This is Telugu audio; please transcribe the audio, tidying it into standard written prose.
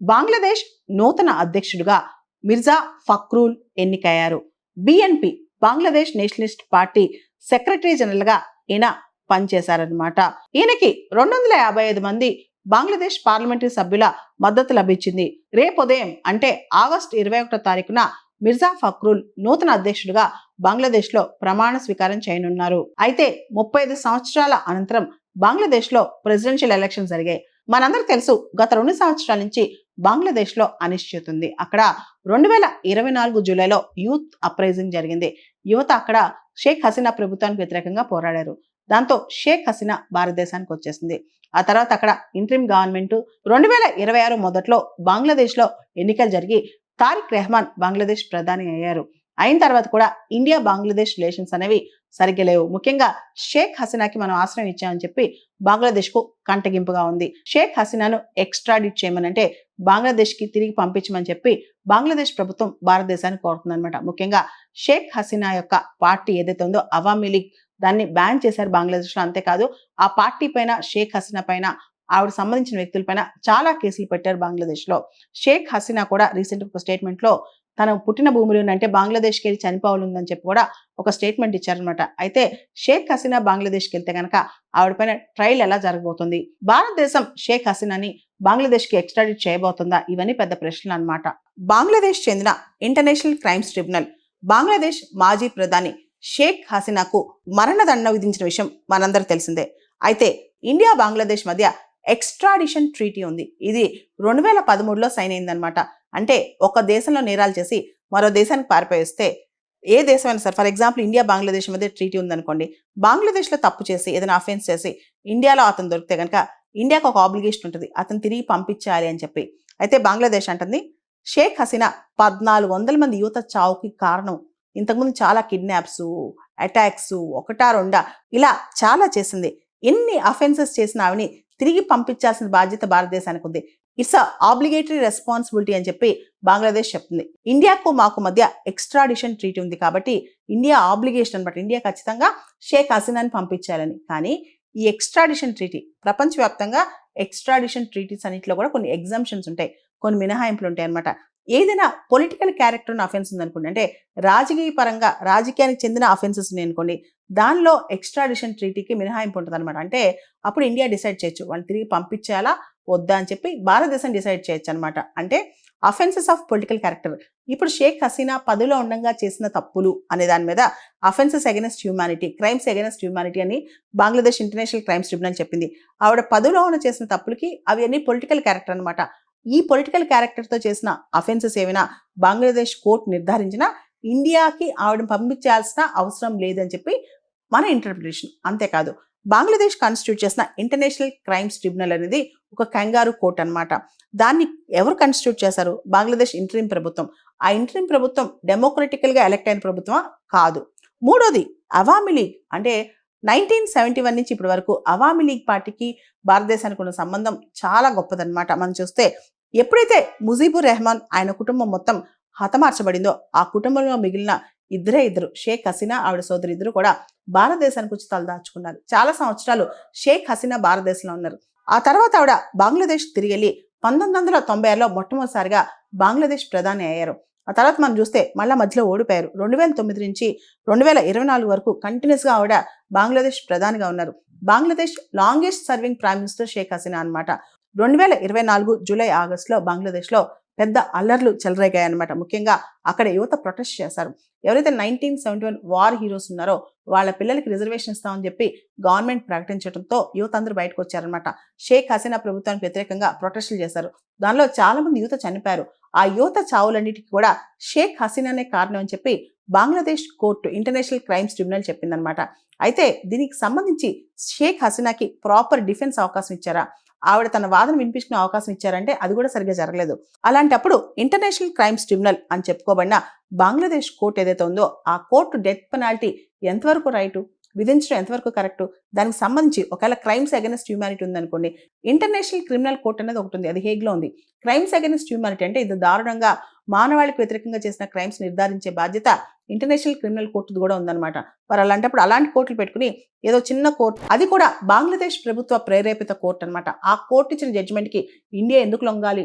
బంగ్లాదేశ్ నూతన అధ్యక్షుడిగా మిర్జా ఫక్రూల్ ఎన్నికయ్యారు. BNP Bangladesh Nationalist party secretary general గా ఈయన పనిచేశారనమాట. ఈయనకి 255 మంది బంగ్లాదేశ్ పార్లమెంటరీ సభ్యుల మద్దతు లభించింది. రేపు ఉదయం అంటే ఆగస్టు 21వ తారీఖున మిర్జా ఫక్రూల్ నూతన అధ్యక్షుడిగా బంగ్లాదేశ్ లో ప్రమాణ స్వీకారం చేయనున్నారు. అయితే 35 సంవత్సరాల అనంతరం బంగ్లాదేశ్ లో ప్రెసిడెన్షియల్ ఎలక్షన్ జరిగాయి. మనందరికి తెలుసు, గత 2 సంవత్సరాల నుంచి బంగ్లాదేశ్ లో అనిశ్చితి ఉంది. అక్కడ 2024 జూలైలో యూత్ అప్రైజింగ్ జరిగింది. యువత అక్కడ షేక్ హసీనా ప్రభుత్వానికి వ్యతిరేకంగా పోరాడారు. దాంతో షేక్ హసీనా భారతదేశానికి వచ్చేసింది. ఆ తర్వాత అక్కడ ఇంట్రిమ్ గవర్నమెంట్ 2026 మొదట్లో బంగ్లాదేశ్ లో ఎన్నికలు జరిగి తారిక్ రెహమాన్ బంగ్లాదేశ్ ప్రధాని అయ్యారు. అయిన తర్వాత కూడా ఇండియా బంగ్లాదేశ్ రిలేషన్స్ అనేవి సరిగ్గా లేవు. ముఖ్యంగా షేక్ హసీనాకి మనం ఆశ్రయం ఇచ్చామని చెప్పి బంగ్లాదేశ్ కు కంటగింపుగా ఉంది. షేక్ హసీనాను ఎక్స్ట్రాడిట్ చేయమని, అంటే బంగ్లాదేశ్ కి తిరిగి పంపించమని చెప్పి బంగ్లాదేశ్ ప్రభుత్వం భారతదేశాన్ని కోరుతుంది అనమాట. ముఖ్యంగా షేక్ హసీనా యొక్క పార్టీ ఏదైతే ఉందో అవామీ లీగ్, దాన్ని బ్యాన్ చేశారు బంగ్లాదేశ్ లో. అంతేకాదు ఆ పార్టీ పైన, షేక్ హసీనా పైన, ఆవిడ సంబంధించిన వ్యక్తులపైన చాలా కేసులు పెట్టారు బంగ్లాదేశ్ లో. షేక్ హసీనా కూడా రీసెంట్ ఒక స్టేట్మెంట్ లో తన పుట్టిన భూమిలో అంటే బంగ్లాదేశ్కి వెళ్ళి చనిపోవాలని చెప్పి కూడా ఒక స్టేట్మెంట్ ఇచ్చారనమాట. అయితే షేక్ హసీనా బంగ్లాదేశ్కి వెళ్తే కనుక ఆవిడ పైన ట్రయల్ ఎలా జరగబోతుంది, భారతదేశం షేక్ హసీనాని బంగ్లాదేశ్ కి ఎక్స్ట్రాడిట్ చేయబోతుందా, ఇవన్నీ పెద్ద ప్రశ్నలు అనమాట. బంగ్లాదేశ్ చెందిన ఇంటర్నేషనల్ క్రైమ్స్ ట్రిబ్యునల్ బంగ్లాదేశ్ మాజీ ప్రధాని షేక్ హసీనాకు మరణదండ విధించిన విషయం మనందరూ తెలిసిందే. అయితే ఇండియా బంగ్లాదేశ్ మధ్య ఎక్స్ట్రాడిషన్ ట్రీటీ ఉంది. ఇది 2013లో సైన్ అయిందనమాట. అంటే ఒక దేశంలో నేరాలు చేసి మరో దేశానికి పారిపోయిస్తే, ఏ దేశమైనా సరే, ఫర్ ఎగ్జాంపుల్ ఇండియా బంగ్లాదేశ్ మధ్య ట్రీటీ ఉందనుకోండి, బంగ్లాదేశ్ లో తప్పు చేసి ఏదైనా అఫెన్స్ చేసి ఇండియాలో అతను దొరికితే కనుక ఇండియాకు ఒక ఆబ్లిగేషన్ ఉంటుంది, అతను తిరిగి పంపించాలి అని చెప్పి. అయితే బంగ్లాదేశ్ అంటుంది షేక్ హసీనా 1400 మంది యువత చావుకి కారణం. ఇంతకుముందు చాలా కిడ్నాప్స్, అటాక్స్, ఒకటా రెండా ఇలా చాలా చేసింది. ఎన్ని అఫెన్సెస్ చేసిన ఆవిని తిరిగి పంపించాల్సిన బాధ్యత భారతదేశానికి ఉంది. ఇట్స్ ఆబ్లిగేటరీ రెస్పాన్సిబిలిటీ అని చెప్పి బంగ్లాదేశ్ చెప్తుంది. ఇండియాకు మాకు మధ్య ఎక్స్ట్రాడిషన్ ట్రీటీ ఉంది కాబట్టి ఇండియా ఆబ్లిగేషన్ అనమాట, ఇండియా ఖచ్చితంగా షేక్ హసీనాని పంపించాలని. కానీ ఈ ఎక్స్ట్రాడిషన్ ట్రీటీ ప్రపంచవ్యాప్తంగా ఎక్స్ట్రాడిషన్ ట్రీటీస్ అన్నింటిలో కూడా కొన్ని ఎగ్జామ్షన్స్ ఉంటాయి, కొన్ని మినహాయింపులు ఉంటాయి అనమాట. ఏదైనా పొలిటికల్ క్యారెక్టర్ అఫెన్స్ ఉందనుకోండి, అంటే రాజకీయ పరంగా రాజకీయానికి చెందిన అఫెన్సెస్ ఉన్నాయి అనుకోండి, దానిలో ఎక్స్ట్రాడిషన్ ట్రీటీకి మినహాయింపు ఉంటుంది అనమాట. అంటే అప్పుడు ఇండియా డిసైడ్ చేయొచ్చు వాళ్ళు తిరిగి పంపించాలా వద్దా అని చెప్పి భారతదేశం డిసైడ్ చేయొచ్చు అనమాట. అంటే అఫెన్సెస్ ఆఫ్ పొలిటికల్ క్యారెక్టర్. ఇప్పుడు షేక్ హసీనా పదవిలో ఉండగా చేసిన తప్పులు అనే దాని మీద offences against humanity, crimes against humanity అని బంగ్లాదేశ్ ఇంటర్నేషనల్ క్రైమ్స్ ట్రిబ్యునల్ చెప్పింది. ఆవిడ పదవిలో ఉన్న చేసిన తప్పులకి అవి అన్ని పొలిటికల్ క్యారెక్టర్ అనమాట. ఈ పొలిటికల్ క్యారెక్టర్తో చేసిన అఫెన్సెస్ ఏమైనా బంగ్లాదేశ్ కోర్టు నిర్ధారించినా ఇండియాకి ఆవిడ పంపించాల్సిన అవసరం లేదని చెప్పి మన ఇంటర్ప్రిటేషన్. అంతేకాదు బంగ్లాదేశ్ కాన్స్టిట్యూట్ చేసిన ఇంటర్నేషనల్ క్రైమ్స్ ట్రిబ్యునల్ అనేది ఒక కంగారు కోర్ట్ అనమాట. దాన్ని ఎవరు కాన్స్టిట్యూట్ చేశారు? బంగ్లాదేశ్ ఇంటరిమ్ ప్రభుత్వం. ఆ ఇంటరిమ్ ప్రభుత్వం డెమోక్రటికల్ గా ఎలక్ట్ అయిన ప్రభుత్వం కాదు. మూడోది అవామీ లీగ్. అంటే 1971 నుంచి ఇప్పటి వరకు అవామీ లీగ్ పార్టీకి భారతదేశానికి ఉన్న సంబంధం చాలా గొప్పదన్నమాట. మనం చూస్తే ఎప్పుడైతే ముజీబుర్ రెహమాన్ ఆయన కుటుంబం మొత్తం హతమార్చబడిందో, ఆ కుటుంబంలో మిగిలిన ఇద్దరు షేక్ హసీనా ఆవిడ సోదరి ఇద్దరు కూడా భారతదేశానికి వచ్చి తలదాచుకున్నారు. చాలా సంవత్సరాలు షేక్ హసీనా భారతదేశంలో ఉన్నారు. ఆ తర్వాత ఆవిడ బంగ్లాదేశ్ తిరిగి వెళ్ళి 1996లో మొట్టమొదటిసారిగా బంగ్లాదేశ్ ప్రధాని అయ్యారు. ఆ తర్వాత మనం చూస్తే మళ్ళీ మధ్యలో ఓడిపోయారు. 2009 నుంచి 2024 వరకు కంటిన్యూస్ గా ఆవిడ బంగ్లాదేశ్ ప్రధానిగా ఉన్నారు. Bangladesh longest serving prime minister Sheikh Hasina అనమాట. 2024 జూలై ఆగస్టులో బంగ్లాదేశ్ లో పెద్ద అల్లర్లు చెలరేగాయి అనమాట. ముఖ్యంగా అక్కడ యువత ప్రొటెస్ట్ చేశారు. ఎవరైతే 1971 వార్ హీరోస్ ఉన్నారో వాళ్ళ పిల్లలకి రిజర్వేషన్ ఇస్తామని చెప్పి గవర్నమెంట్ ప్రకటించడంతో యువత అందరూ బయటకు వచ్చారనమాట. షేక్ హసీనా ప్రభుత్వానికి వ్యతిరేకంగా ప్రొటెస్టులు చేశారు. దానిలో చాలా మంది యువత చనిపోయారు. ఆ యువత చావులన్నిటికీ కూడా షేక్ హసీనానే కారణం అని చెప్పి Bangladesh court international crimes tribunal చెప్పిందనమాట. అయితే దీనికి సంబంధించి షేక్ హసీనాకి ప్రాపర్ డిఫెన్స్ అవకాశం ఇచ్చారా, ఆవిడ తన వాదన వినిపించుకునే అవకాశం ఇచ్చారంటే అది కూడా సరిగ్గా జరగలేదు. అలాంటప్పుడు ఇంటర్నేషనల్ క్రైమ్స్ ట్రిబ్యునల్ అని చెప్పుకోబడిన బంగ్లాదేశ్ కోర్టు ఏదైతే ఉందో ఆ కోర్టు డెత్ పెనాల్టీ ఎంతవరకు రైటు, విధించడం ఎంతవరకు కరెక్టు, దానికి సంబంధించి ఒకవేళ క్రైమ్స్ అగైనెస్ట్ హ్యూమానిటీ ఉందనుకోండి, ఇంటర్నేషనల్ క్రిమినల్ కోర్ట్ అనేది ఒకటి ఉంది, అది హేగ్లో ఉంది. క్రైమ్స్ అగైనెస్ట్ హ్యూమానిటీ అంటే ఇది దారుణంగా మానవాళికి వ్యతిరేకంగా చేసిన క్రైమ్స్ నిర్ధారించే బాధ్యత ఇంటర్నేషనల్ క్రిమినల్ కోర్టు కూడా ఉందన్నమాట. మరి అలాంటప్పుడు అలాంటి కోర్టులు పెట్టుకుని ఏదో చిన్న కోర్టు, అది కూడా బంగ్లాదేశ్ ప్రభుత్వ ప్రేరేపిత కోర్టు అనమాట, ఆ కోర్టు ఇచ్చిన జడ్జిమెంట్ కి ఇండియా ఎందుకు లొంగాలి